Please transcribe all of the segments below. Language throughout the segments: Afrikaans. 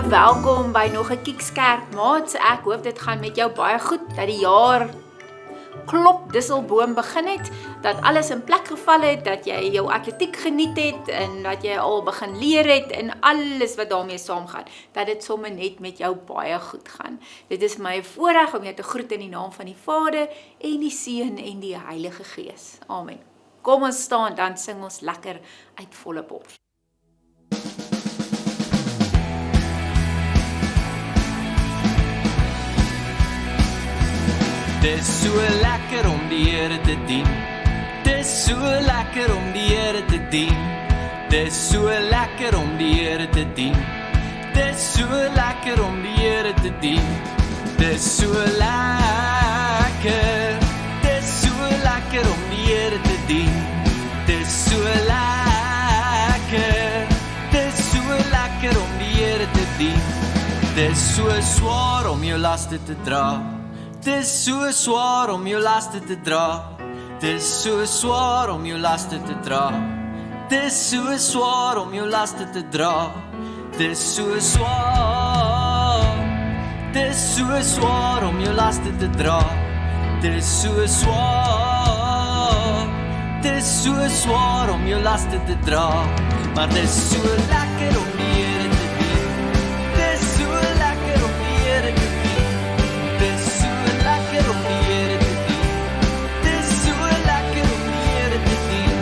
Baie welkom by nog 'n Kikskerk maats. Ek hoop dit gaan met jou baie goed, dat die jaar klop disselboom begin het, dat alles in plek geval het, dat jy jou atletiek geniet het en dat jy al begin leer het en alles wat daarmee saamgaan, dat dit sommer net met jou baie goed gaan. Dit is my voorreg om jou te groet in die naam van die Vader en die Seun en die Heilige Gees. Amen. Kom ons staan, dan sing ons lekker uit volle bors. Dis so lekker om die Here te dien. Dis so lekker om die Here te dien. Dis so lekker om die Here te dien. Dis so lekker om die Here te dien. Dis so lekker. Dis so lekker om die Here te dien. Dis so lekker. Dis so lekker om die Here te dien. Dis so swaar om jou laste te dra. Dis so swaar om jou laste te dra. Dis so swaar om jou laste te dra. Dis so swaar om jou laste te dra. Dis so swaar. Dis so swaar om jou laste te dra. Dis so swaar. Dis so swaar om jou laste te dra. Maar dis so lekker om die Here te dien. Dis so lekker om die Here te dien. Dis so lekker om die Here te dien. Dis so lekker om die Here te dien.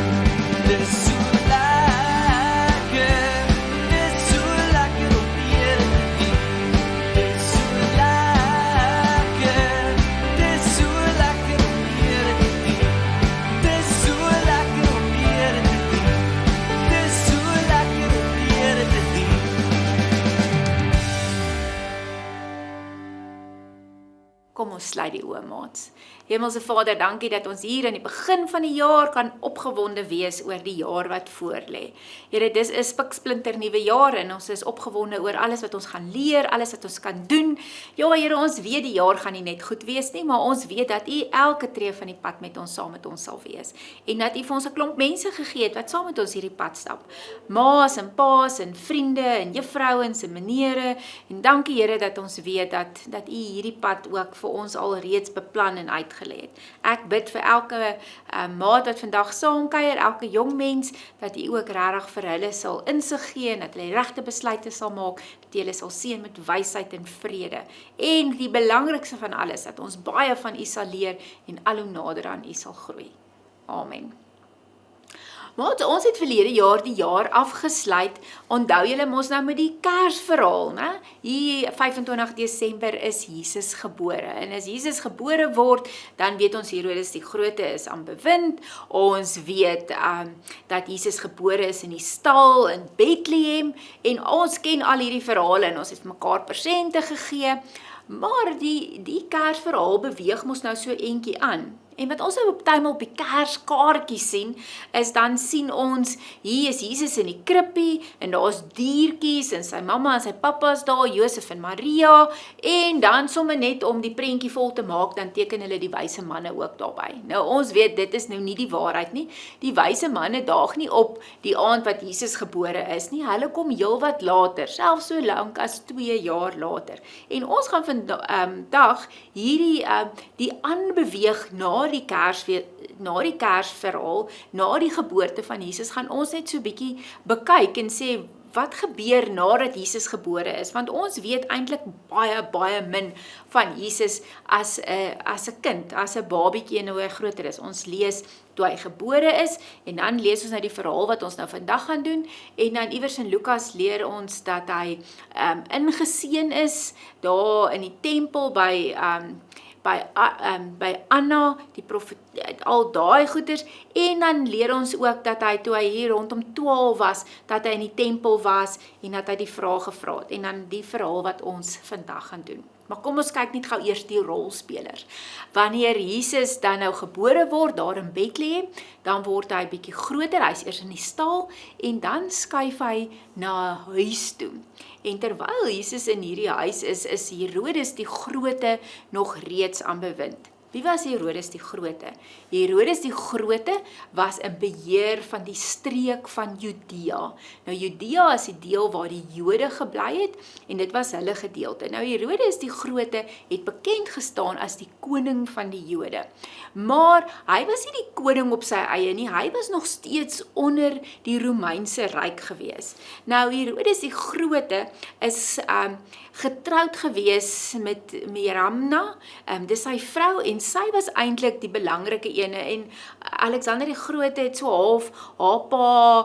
Dis so lekker. Dis so lekker om die Here te dien. Dis so lekker. Dis so lekker om die Here te dien. Dis so lekker om die Here te dien. Dis so lekker om die Here te dien. Kom ons sluit die oë, maats. Hemelse Vader, dankie dat ons hier in die begin van die jaar kan opgewonde wees oor die jaar wat voorlê. Here, dis 'n spiksplinter nuwe jaar en ons is opgewonde oor alles wat ons gaan leer, alles wat ons kan doen. Ja, Here, ons weet die jaar gaan nie net goed wees nie, maar ons weet dat U elke tree van die pad met ons saam met ons sal wees. En dat U vir ons 'n klomp mense gegee het wat saam met ons hierdie pad stap. Ma's en pa's en vriende en juffrouens en menere. En dankie Here dat ons weet dat U hierdie pad ook vir ons al reeds beplan en uitgelê het. Ek bid vir elke maat wat vandag saamkuier, elke jong mens, dat U ook regtig vir hulle sal insig gee en dat hulle regte besluite sal maak, dat U hulle sal seën met wysheid en vrede. En die belangrikste van alles, dat ons baie van U sal leer en al hoe nader aan U sal groei. Amen. Maar ons het verlede jaar die jaar afgesluit. Onthou julle mos nou met die Kersverhaal, né? Hier 25 Desember is Jesus gebore. En as Jesus gebore word, dan weet ons Herodes die Grote is aan bewind. Ons weet dat Jesus gebore is in die stal in Bethlehem en ons ken al hierdie verhale en ons het mekaar persente gegee. Maar die Kersverhaal beweeg mos nou so eentjie aan. En wat ons nou op tydmal op die Kerskaartjie sien, is dan sien ons, hier is Jesus in die krippie, en daar is diertjies, en sy mamma en sy papa is daar, Josef en Maria, en dan sommer net om die prentjie vol te maak, dan teken hulle die wyse manne ook daarby. Nou ons weet, dit is nou nie die waarheid nie, die wyse manne daag nie op die aand wat Jesus gebore is nie, hulle kom heel wat later, selfs so lank as 2 jaar later. En ons gaan vandag hierdie die aanbeweeg na die Kersverhaal, na die geboorte van Jesus, gaan ons net so bietjie bekyk en sê, wat gebeur nadat Jesus gebore is? Want ons weet eintlik baie min van Jesus as 'n kind, as 'n babietjie en hoe hy groter is. Ons lees toe hy gebore is, en dan lees ons nou die verhaal wat ons nou vandag gaan doen, en dan iewers in Lukas leer ons dat hy ingeseën is, daar in die tempel by Anna, die profeet, al daai goeders, en dan leer ons ook dat hy, toe hy hier rondom 12 was, dat hy in die tempel was, en dat hy die vraag gevra het, en dan die verhaal wat ons vandag gaan doen. Maar kom ons kyk net gou eers die rolspelers. Wanneer Jesus dan nou gebore word, daar in Bethlehem, dan word hy bietjie groter, hy is eers in die stal, en dan skuif hy na 'n huis toe. En terwyl Jesus in hierdie huis is Herodes die Grote nog reeds aan bewind. Wie was Herodes die Grote? Herodes die Grote was 'n beheer van die streek van Judea. Nou Judea is die deel waar die Jode gebly het en dit was hulle gedeelte. Nou Herodes die Grote het bekend gestaan as die koning van die Jode. Maar hy was nie die koning op sy eie nie, hy was nog steeds onder die Romeinse ryk gewees. Nou Herodes die Grote is getroud gewees met Miramna, dis sy vrou en sy was eintlik die belangrike ene en Alexander die Grote het so half haar pa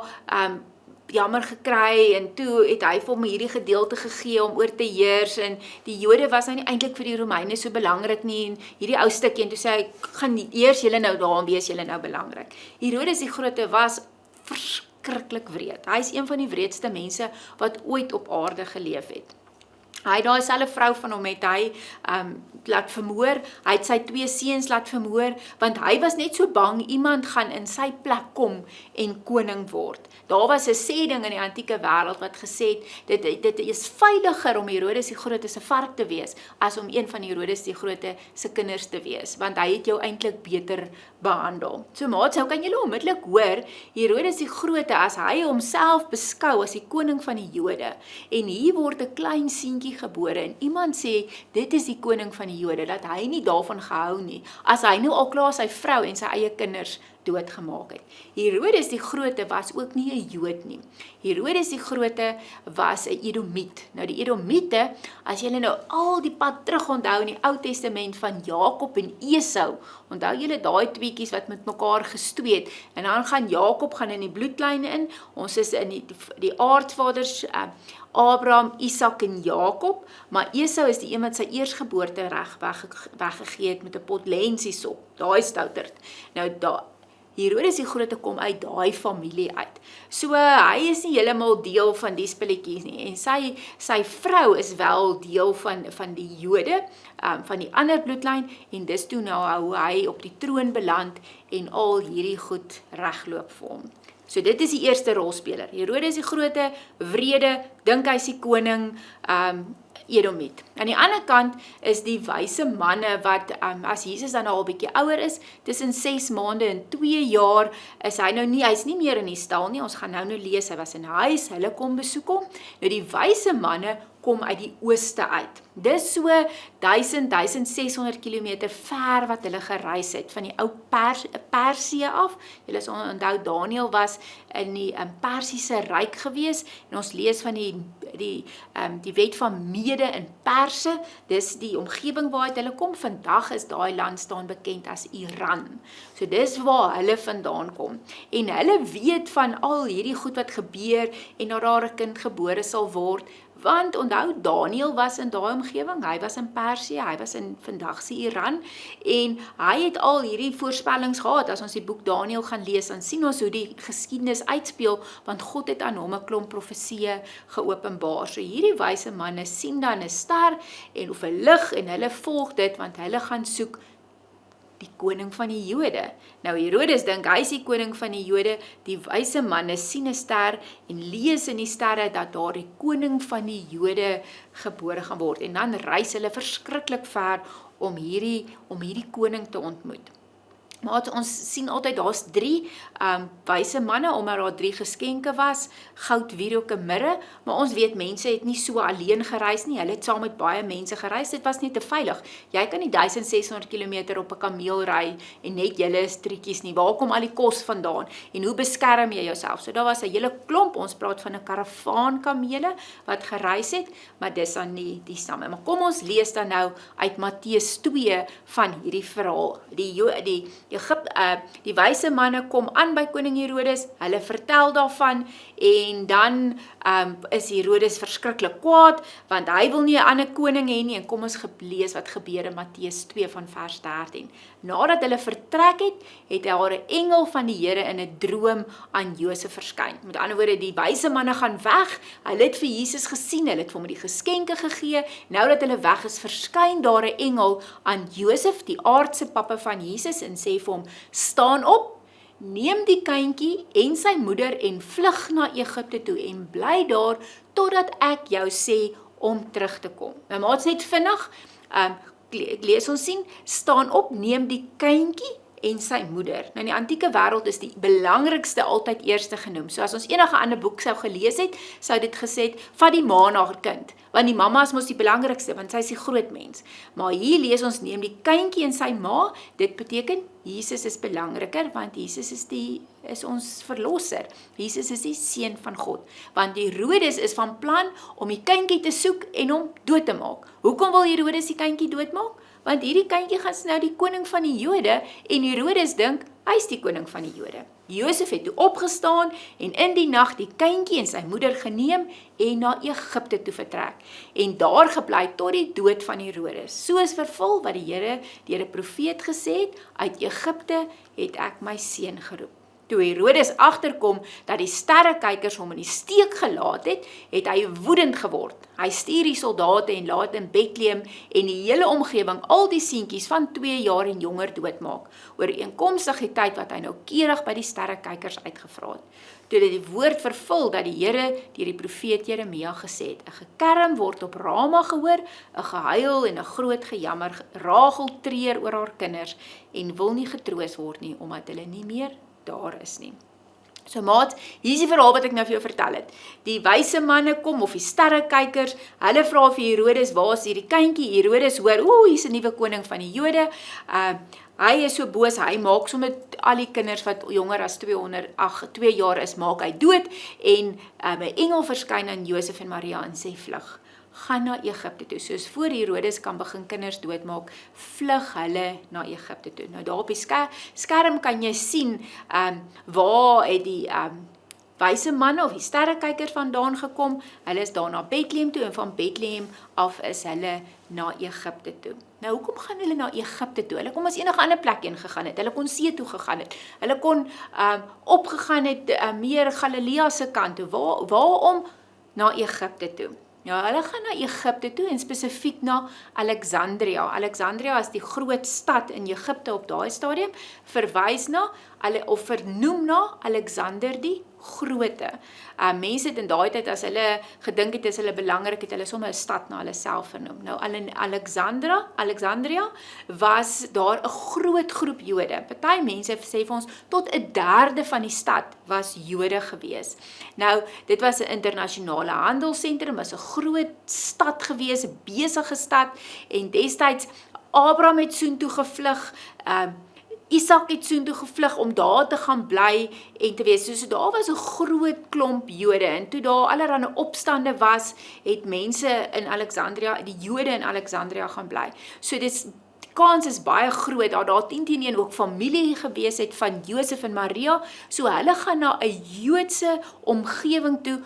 jammer gekry en toe het hy vir hom hierdie gedeelte gegee om oor te heers en die Jode was nou nie eintlik vir die Romeine so belangrik nie en hierdie ou stukkie en toe sê hy, gaan eers julle nou daarom wees julle nou belangrik. Herodes die Grote was verskriklik wreed. Hy is een van die wreedste mense wat ooit op aarde geleef het. Hy het daai selfe vrou van hom het hy laat vermoor, hy het sy 2 seuns laat vermoor, want hy was net so bang iemand gaan in sy plek kom en koning word. Daar was 'n sêding in die antieke wêreld wat gesê het, dit is veiliger om Herodes die Grote se vark te wees, as om een van Herodes die Grote se kinders te wees, want hy het jou eintlik beter behandel. So maats, nou kan julle onmiddellik hoor, Herodes die Grote, as hy homself beskou as die koning van die Jode, en hier word 'n klein seentjie gebore, en iemand sê, dit is die koning van die Jode, dat hy nie daarvan gehou nie, as hy nou al klaar sy vrou en sy eie kinders doodgemaak het. Herodes die Grote was ook nie 'n Jood nie. Herodes die Grote was 'n Edomiet. Nou die Edomiete, as julle nou al die pad terug onthou in die Ou Testament van Jakob en Esau, onthou julle daai tweeetjies wat met mekaar gestoei het, en dan gaan Jakob gaan in die bloedlyne in, ons is in die aardsvaders, Abraham, Isak en Jakob, maar Esau is die een wat sy eersgeboorte reg weggegee het met 'n pot lensies op, daai stouterd. Nou Herodes die Grote kom uit daai familie uit. So hy is nie heeltemal deel van die spilletjies nie en sy vrou is wel deel van die Jode, van die ander bloedlyn en dis toe nou hoe hy op die troon beland en al hierdie goed regloop vir hom. So dit is die eerste rolspeler. Herodes die Grote, wrede, dink hy is die koning, Edomiet. Aan die ander kant is die wyse manne wat, as Jesus dan al 'n bietjie ouer is, tussen 6 maande en 2 jaar, is hy nou nie, hy's nie meer in die stal nie, ons gaan nou lees, hy was in huis, hulle kom besoek hom. Nou die wyse manne kom uit die ooste uit. Dis so 1600 km ver wat hulle gereis het, van die ou Persië af. Julle sal onthou, Daniël was in die Persiese ryk gewees, en ons lees van die wet van Mede in Perse, dis die omgewing waaruit hulle kom. Vandag is daai land staan bekend as Iran. So dis waar hulle vandaan kom. En hulle weet van al hierdie goed wat gebeur, en dat daar 'n kind gebore sal word, want onthou, Daniël was in daai omgewing, hy was in Persië, hy was in vandag se Iran, en hy het al hierdie voorspellings gehad. As ons die boek Daniël gaan lees, dan sien ons hoe die geskiedenis uitspeel, want God het aan hom 'n klomp profesieë geopenbaar. So hierdie wyse manne sien dan 'n ster, en of 'n lig, en hulle volg dit, want hulle gaan soek die koning van die Jode. Nou Herodes dink hy is die koning van die Jode, die wyse manne sien 'n ster en lees in die sterre dat daar die koning van die Jode gebore gaan word. En dan reis hulle verskriklik ver om hierdie koning te ontmoet. Maar ons sien altyd, daar's 3 wyse manne, omdat daar 3 geskenke was, goud, wierook en mirre, maar ons weet mense het nie so alleen gereis nie, hulle het saam met baie mense gereis, dit was nie te veilig. Jy kan nie 1600 km op 'n kameel ry en net julle is trietjies nie, waar kom al die kos vandaan en hoe beskerm jy jouself? So daar was 'n hele klomp, ons praat van 'n karavaan kamele wat gereis het, maar dis dan nie die stamme. Maar kom ons lees dan nou uit Matteus 2 van hierdie verhaal. Die wyse manne kom aan by koning Herodes, hulle vertel daarvan, en dan is Herodes verskriklik kwaad, want hy wil nie 'n ander koning hê nie, en kom ons lees wat gebeur in Matteus 2 van vers 13. Nadat hulle vertrek het daar 'n engel van die Here in 'n droom aan Josef verskyn. Met ander woorde, die wyse manne gaan weg, hulle het vir Jesus gesien, hulle het vir hom die geskenke gegee, nou dat hulle weg is, verskyn daar 'n engel aan Josef, die aardse pappa van Jesus, en sê vir hom, staan op, neem die kindjie en sy moeder en vlug na Egipte toe en bly daar totdat ek jou sê om terug te kom. Nou maats, net vinnig, ek lees ons sien, staan op, neem die kindjie en sy moeder. Nou in die antieke wêreld is die belangrikste altyd eerste genoem. So as ons enige ander boek sou gelees het, sou dit gesê het, vat die ma na haar kind, want die mamma is mos die belangrikste, want sy is die groot mens. Maar hier lees ons, neem die kindjie en sy ma, dit beteken, Jesus is belangriker, want Jesus is ons verlosser. Jesus is die seun van God. Want Herodes is van plan om die kindjie te soek en hom dood te maak. Hoekom wil Herodes die kindjie doodmaak? Want hierdie kindjie gaan nou die koning van die Jode en Herodes dink, hy is die koning van die Jode. Josef het toe opgestaan en in die nag die kindjie en sy moeder geneem en na Egipte toe vertrek en daar gebly tot die dood van Herodes. So is vervul wat die Here deur 'n profeet gesê het, uit Egipte het ek my seun geroep. Toe Herodes agterkom dat die sterrekykers hom in die steek gelaat het, het hy woedend geword. Hy stuur die soldate en laat in Bethlehem en die hele omgewing al die seentjies van 2 jaar en jonger doodmaak, ooreenkomstig die tyd wat hy noukeurig by die sterrekykers uitgevra het. Toe dit die woord vervul dat die Here deur die profeet Jeremia gesê het, 'n gekerm word op Rama gehoor, 'n gehuil en 'n groot gejammer, Rachel treur oor haar kinders en wil nie getroos word nie, omdat hulle nie meer daar is nie. So maat, hier is die verhaal wat ek nou vir jou vertel het. Die wyse manne kom, of die sterrekykers, hulle vra vir Herodes, waar is hierdie kindjie? Herodes hoor, hier is 'n nuwe koning van die Jode. Hy is so boos, hy maak sommer al die kinders wat jonger as 2 jaar is, maak hy dood, en 'n engel verskyn aan Josef en Maria en sê, vlug, gaan na Egipte toe. Soos voor Herodes kan begin kinders doodmaak, vlug hulle na Egipte toe. Nou daar op die skerm kan jy sien, waar het die wyse manne of die sterrekykers vandaan gekom. Hulle is daar na Bethlehem toe en van Bethlehem af is hulle na Egipte toe. Nou hoekom gaan hulle na Egipte toe? Hulle kon as enige ander plek heen gegaan het. Hulle kon see toe gegaan het. Hulle kon opgegaan het meer Galilea se kant toe. Waarom na Egipte toe? Ja, hulle gaan na Egipte toe en spesifiek na Alexandria. Alexandria is die groot stad in Egipte op daai stadium, verwys na, of vernoem na Alexander die Grote. Mense het in daai tyd, as hulle gedink het is hulle belangrik, het hulle sommer 'n stad na hulle self vernoem. Nou Alexandria was daar 'n groot groep Jode. Party mense sê vir ons, tot 1/3 van die stad was Jode gewees. Nou, dit was 'n internasionale handelsentrum, was 'n groot stad gewees, 'n besige stad, en destyds Abraham het soontoe gevlug, Isak het soontoe gevlug om daar te gaan bly en te wees. So daar was 'n groot klomp Jode, en toe daar allerlei opstande was, het mense in Alexandria, die Jode in Alexandria gaan bly. So die kans is baie groot dat daar 10-1 ook familie gewees het van Josef en Maria, so hulle gaan na 'n Joodse omgewing toe,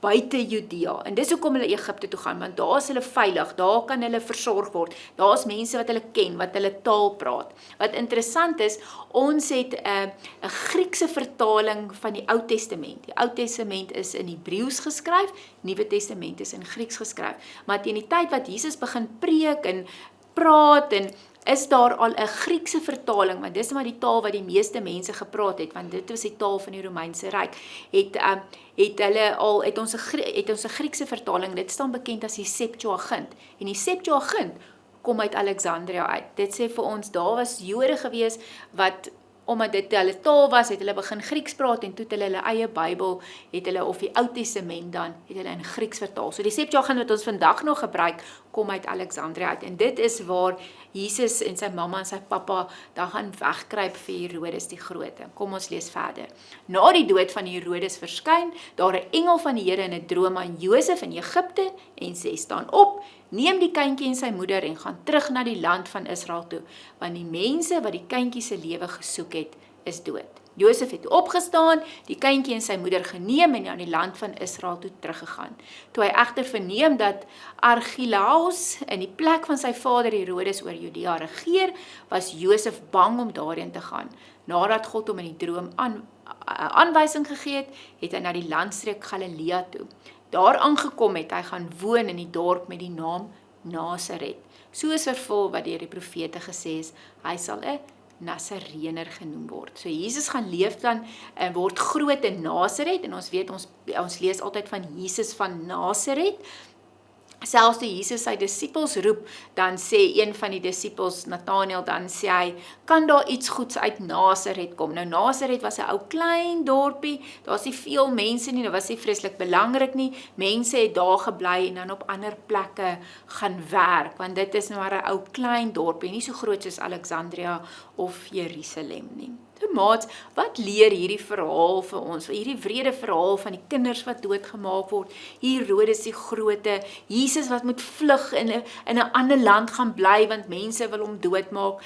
buite Judea. En dis hoekom hulle Egipte toe gaan, want daar is hulle veilig, daar kan hulle versorg word. Daar is mense wat hulle ken, wat hulle taal praat. Wat interessant is, ons het 'n Griekse vertaling van die Ou Testament. Die Ou Testament is in Hebreëus geskryf, Nuwe Testament is in Grieks geskryf. Maar teen die tyd wat Jesus begin preek en praat, en is daar al 'n Griekse vertaling, want dis maar die taal wat die meeste mense gepraat het, want dit was die taal van die Romeinse Ryk, het ons 'n Griekse vertaling, dit staan bekend as die Septuagint, en die Septuagint kom uit Alexandria uit. Dit sê vir ons, daar was Jode gewees, wat omdat dit hulle taal was, het hulle begin Grieks praat, en toe het hulle eie Bybel, het hulle, of die Ou Testament dan, het hulle in Grieks vertaal. So die Septuagint wat ons vandag nog gebruik, kom uit Alexandria uit, en dit is waar Jesus en sy mamma en sy pappa dan gaan wegkruip vir Herodes die Grote. Kom ons lees verder. Na die dood van Herodes verskyn, daar 'n engel van die Here in 'n droom aan Josef in Egipte, en sê, staan op, neem die kindjie en sy moeder en gaan terug na die land van Israel toe, want die mense wat die kindjie se lewe gesoek het, is dood. Josef het opgestaan, die kindjie en sy moeder geneem en na die land van Israel toe teruggegaan. Toe hy egter verneem dat Archelaus in die plek van sy vader Herodes oor Judea regeer, was Josef bang om daarheen te gaan. Nadat God hom in die droom aanwysing gegee het, het hy na die landstreek Galilea toe. Daar aangekom het hy gaan woon in die dorp met die naam Nasaret. So is vervul wat deur die profete gesê is, hy sal 'n Nasarener genoem word. So Jesus gaan leef dan en word groot in Nasaret, en ons weet, ons lees altyd van Jesus van Nasaret. Selfs toe Jesus sy disippels roep, dan sê een van die disippels, Nathanael, dan sê hy, kan daar iets goeds uit Nasaret kom? Nou Nasaret was 'n ou klein dorpie, daar's nie veel mense nie, dit was nie vreeslik belangrik nie, mense het daar gebly en dan op ander plekke gaan werk, want dit is maar 'n ou klein dorpie, nie so groot soos Alexandria of Jerusalem nie. So maats, wat leer hierdie verhaal vir ons? Hierdie wrede verhaal van die kinders wat doodgemaak word, Herodes die Grote, Jesus wat moet vlug in 'n ander land gaan bly want mense wil hom doodmaak.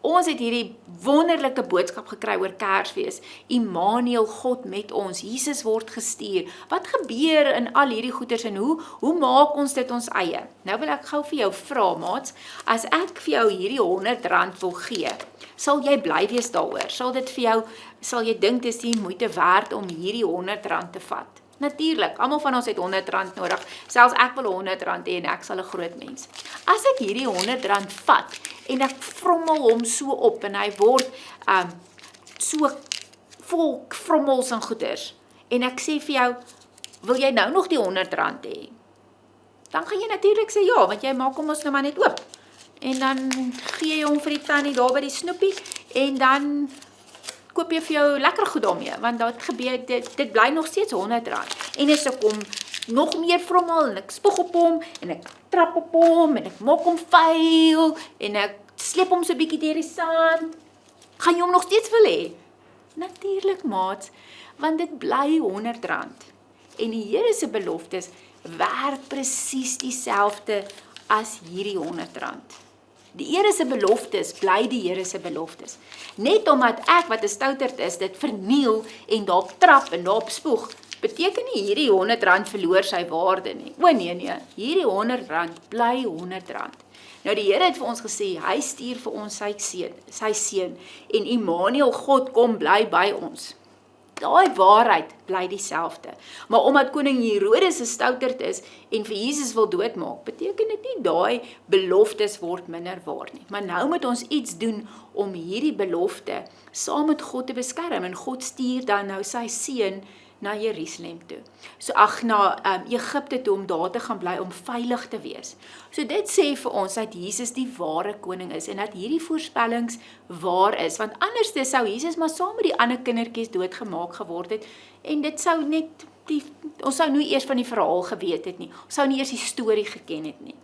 Ons het hierdie wonderlike boodskap gekry oor Kersfees. Immanuel, God met ons. Jesus word gestuur. Wat gebeur in al hierdie goeters en hoe maak ons dit ons eie? Nou wil ek gou vir jou vra, maats, as ek vir jou hierdie R100 wil gee, sal jy bly wees daaroor? Sal jy dink dis die moeite werd om hierdie R100 te vat? Natuurlik, almal van ons het R100 nodig. Selfs ek wil R100 hê en ek sal 'n groot mens. As ek hierdie R100 vat en ek vrommel hom so op en hy word so vol vrommels en goeders en ek sê vir jou, wil jy nou nog die R100 hê? Dan gaan jy natuurlik sê ja, want jy maak hom ons nou maar net oop. En dan gee jy hom vir die tannie daar by die snoepie en dan koop jy vir jou lekker goed daarmee, want dat gebeur, dit bly nog steeds R100. En as ek kom nog meer vrommel en ek spoeg op hom en ek trap op hom en ek maak hom vuil en ek sleep hom so 'n bietjie deur die sand, gaan jy hom nog steeds wil hê? Natuurlik, maats, want dit bly R100. En die Here se beloftes werk presies dieselfde as hierdie R100. Die Here se beloftes bly die Here se beloftes. Net omdat ek wat 'n stouterd is, dit verniel en daarop trap en daarop spoeg, beteken nie hierdie R100 verloor sy waarde nie. O nee, hierdie R100 bly R100. Nou die Here het vir ons gesê, hy stuur vir ons sy seun en Immanuel, God kom bly by ons. Daai waarheid bly dieselfde. Maar omdat koning Herodes 'n stouterd is en vir Jesus wil doodmaak, beteken dit nie daai beloftes word minder waar nie. Maar nou moet ons iets doen om hierdie belofte saam met God te beskerm en God stuur dan nou sy seun na Jerusalem toe. Na Egipte toe om daar te gaan bly om veilig te wees. So dit sê vir ons dat Jesus die ware koning is en dat hierdie voorspellings waar is, want anders sou Jesus maar saam met die ander kindertjies doodgemaak geword het en dit sou net ons sou nie eers van die verhaal geweet het nie. Ons sou nie eers die storie geken het nie.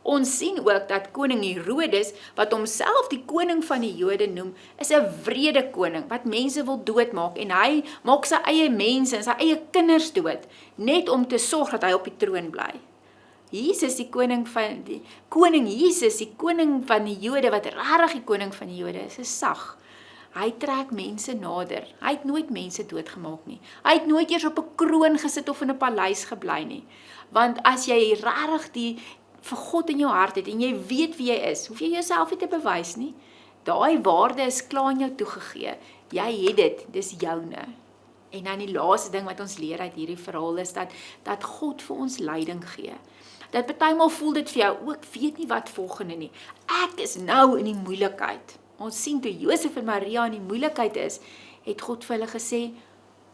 Ons sien ook dat koning Herodes, wat homself die koning van die Jode noem, is 'n wrede koning wat mense wil doodmaak en hy maak sy eie mense en sy eie kinders dood net om te sorg dat hy op die troon bly. Jesus, die koning van die Jode wat regtig die koning van die Jode is sag. Hy trek mense nader. Hy het nooit mense doodgemaak nie. Hy het nooit eers op 'n kroon gesit of in 'n paleis gebly nie. Want as jy regtig vir God in jou hart het en jy weet wie jy is, hoef jy jouself nie te bewys nie. Daai waarde is klaar aan jou toegegee. Jy het dit, dis joune. En dan die laaste ding wat ons leer uit hierdie verhaal is dat God vir ons leiding gee. Dat partymal voel dit vir jou ook, weet nie wat volgende nie. Ek is nou in die moeilikheid. Ons sien toe Josef en Maria in die moeilikheid is, het God vir hulle gesê,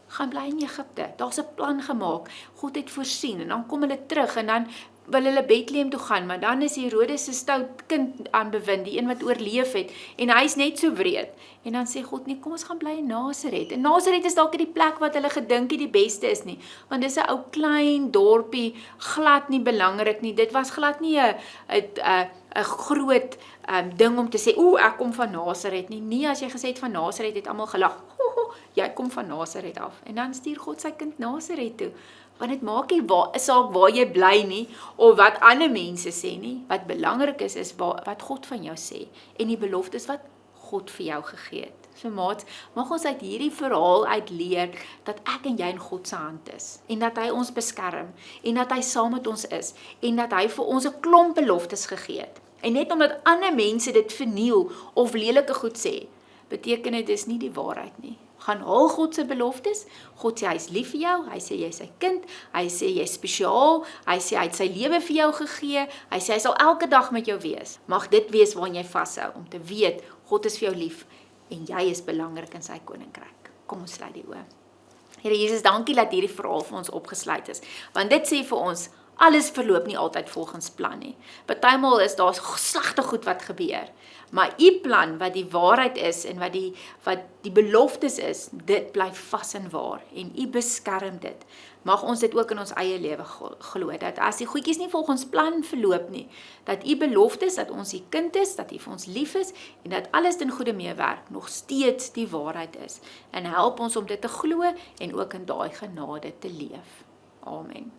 gaan bly in Egipte. Daar's 'n plan gemaak. God het voorsien en dan kom hulle terug en dan wil hulle Bethlehem toe gaan, maar dan is Herodes se stout kind aan bewind, die een wat oorleef het, en hy's net so wreed. En dan sê God, nee, kom ons gaan bly in Nasaret. En Nasaret is dalk die plek wat hulle gedink die beste is nie, want dis 'n ou klein dorpie, glad nie belangrik nie. Dit was glad nie 'n groot ding om te sê, ek kom van Nasaret nie. Nee, as jy gesê het van Nasaret, het almal gelag. Jy kom van Nasaret af. En dan stuur God sy kind Nasaret toe. Want dit maak nie saak waar jy bly nie, of wat ander mense sê nie. Wat belangrik is wat God van jou sê, en die beloftes wat God vir jou gegee het. So maats, mag ons uit hierdie verhaal uit leer, dat ek en jy in God se hand is, en dat hy ons beskerm, en dat hy saam met ons is, en dat hy vir ons 'n klomp beloftes gegee het. En net omdat ander mense dit verniel, of lelike goed sê, beteken dit is nie die waarheid nie. Gaan haal God se beloftes. God sê hy is lief vir jou, hy sê jy is sy kind, hy sê jy is spesiaal, hy sê hy het sy lewe vir jou gegee, hy sê hy sal elke dag met jou wees. Mag dit wees waaraan jy vashou, om te weet, God is vir jou lief, en jy is belangrik in sy koninkryk. Kom ons sluit die oë. Here Jesus, dankie dat hierdie verhaal vir ons opgesluit is, want dit sê vir ons, Alles verloop nie altyd volgens plan nie. Partymal is daar slegte goed wat gebeur. Maar u plan wat die waarheid is en wat die beloftes is, dit bly vas en waar en u beskerm dit. Mag ons dit ook in ons eie lewe glo, dat as die goedjies nie volgens plan verloop nie, dat u beloftes, dat ons die kind is, dat u vir ons lief is en dat alles ten goeie meewerk, nog steeds die waarheid is. En help ons om dit te glo en ook in daai genade te leef. Amen.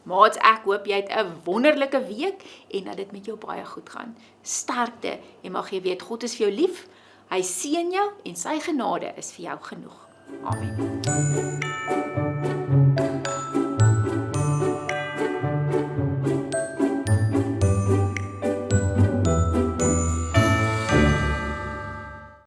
Maats, ek hoop jy het 'n wonderlike week en dat dit met jou baie goed gaan. Sterkte en mag jy weet, God is vir jou lief, hy seën jou en sy genade is vir jou genoeg. Amen.